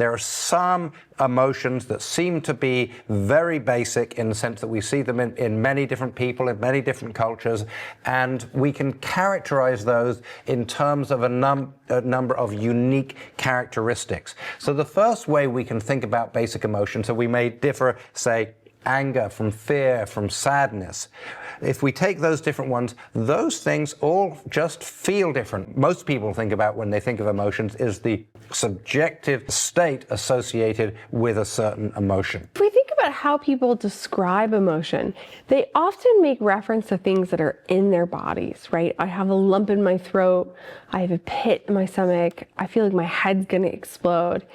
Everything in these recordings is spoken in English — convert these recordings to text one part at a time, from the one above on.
There are some emotions that seem to be very basic in the sense that we see them in many different people, in many different cultures, and we can characterize those in terms of a number of unique characteristics. So the first way we can think about basic emotions, so we may differ, say, anger from fear, from sadness. If we take those different ones, those things all just feel different. Most people think about when they think of emotions is the subjective state associated with a certain emotion. If we think about how people describe emotion, they often make reference to things that are in their bodies, right? I have a lump in my throat, I have a pit in my stomach, I feel like my head's gonna explode.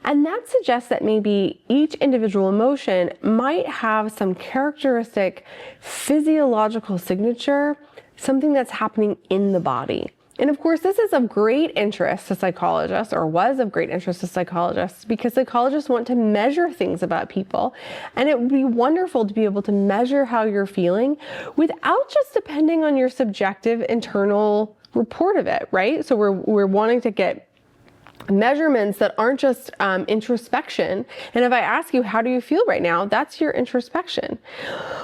And that suggests that maybe each individual emotion might have some characteristic physiological signature, something that's happening in the body. And of course, this is of great interest to psychologists, or was of great interest to psychologists, because psychologists want to measure things about people. And it would be wonderful to be able to measure how you're feeling without just depending on your subjective internal report of it, right? So we're wanting to get measurements that aren't just introspection. And if I ask you, how do you feel right now? That's your introspection.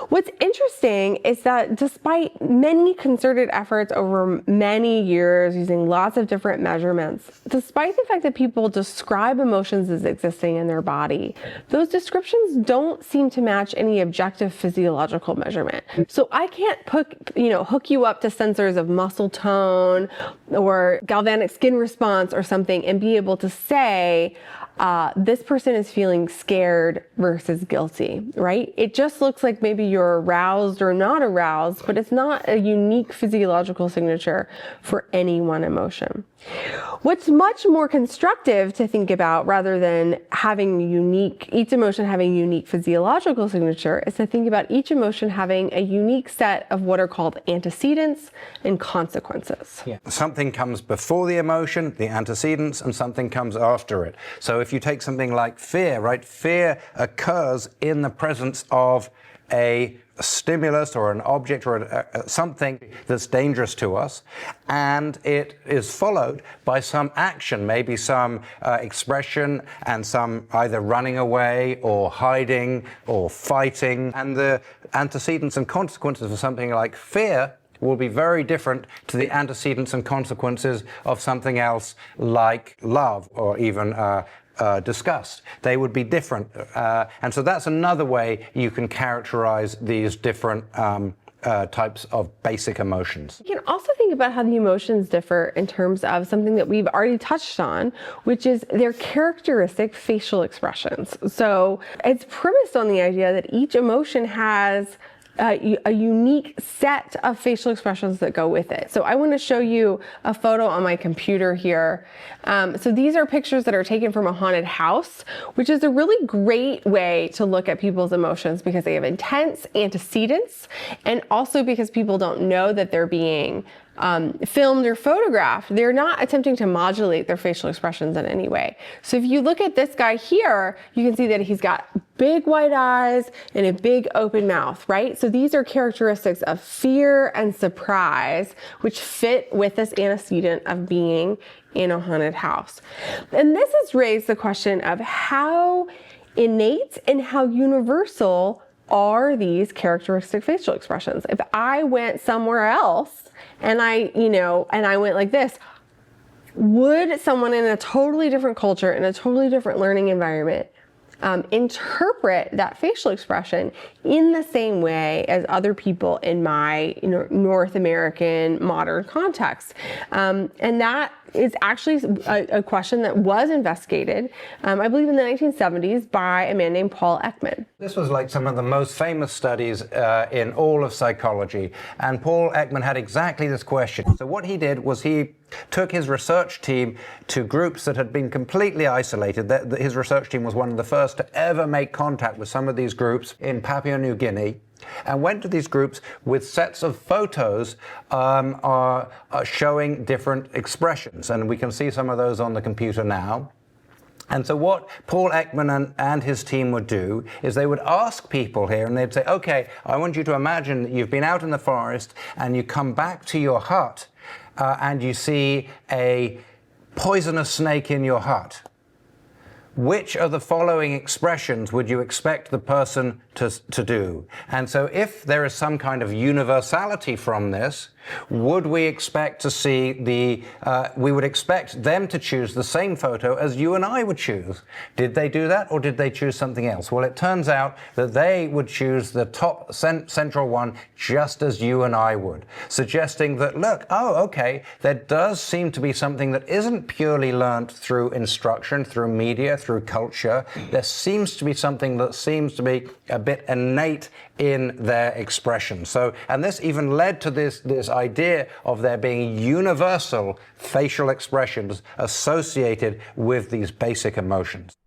What's interesting is that despite many concerted efforts over many years using lots of different measurements, despite the fact that people describe emotions as existing in their body, those descriptions don't seem to match any objective physiological measurement. So I can't hook you up to sensors of muscle tone or galvanic skin response or something and be able to say, this person is feeling scared versus guilty, right? It just looks like maybe you're aroused or not aroused, but it's not a unique physiological signature for any one emotion. What's much more constructive to think about, rather than having each emotion having a unique physiological signature, is to think about each emotion having a unique set of what are called antecedents and consequences. Yeah. Something comes before the emotion, the antecedents, and something comes after it. So if you take something like fear, right? Fear occurs in the presence of a stimulus or an object or something that's dangerous to us, and it is followed by some action, maybe some expression, and some either running away or hiding or fighting. And the antecedents and consequences of something like fear will be very different to the antecedents and consequences of something else like love or even disgust. They would be different. And so that's another way you can characterize these different types of basic emotions. You can also think about how the emotions differ in terms of something that we've already touched on, which is their characteristic facial expressions. So it's premised on the idea that each emotion has a unique set of facial expressions that go with it. So I want to show you a photo on my computer here. So these are pictures that are taken from a haunted house, which is a really great way to look at people's emotions because they have intense antecedents, and also because people don't know that they're being filmed or photographed. They're not attempting to modulate their facial expressions in any way. So if you look at this guy here, you can see that he's got big white eyes and a big open mouth, right? So these are characteristics of fear and surprise, which fit with this antecedent of being in a haunted house. And this has raised the question of how innate and how universal are these characteristic facial expressions. If I went somewhere else and I went like this, would someone in a totally different culture, in a totally different learning environment, interpret that facial expression in the same way as other people in my North American modern context? And that is actually a question that was investigated, I believe in the 1970s, by a man named Paul Ekman. This was like some of the most famous studies in all of psychology, and Paul Ekman had exactly this question. So what he did was he took his research team to groups that had been completely isolated. His research team was one of the first to ever make contact with some of these groups in Papua New Guinea, and went to these groups with sets of photos showing different expressions. And we can see some of those on the computer now. And so what Paul Ekman and his team would do is they would ask people here, and they'd say, okay, I want you to imagine that you've been out in the forest and you come back to your hut and you see a poisonous snake in your hut. which of the following expressions would you expect the person to do? And so if there is some kind of universality from this, would we expect to see we would expect them to choose the same photo as you and I would choose. Did they do that, or did they choose something else? Well, it turns out that they would choose the top central one just as you and I would, suggesting that, look, oh, okay, there does seem to be something that isn't purely learnt through instruction, through media, through culture. There seems to be something that seems to be a bit innate in their expression. So, and this even led to this idea of there being universal facial expressions associated with these basic emotions.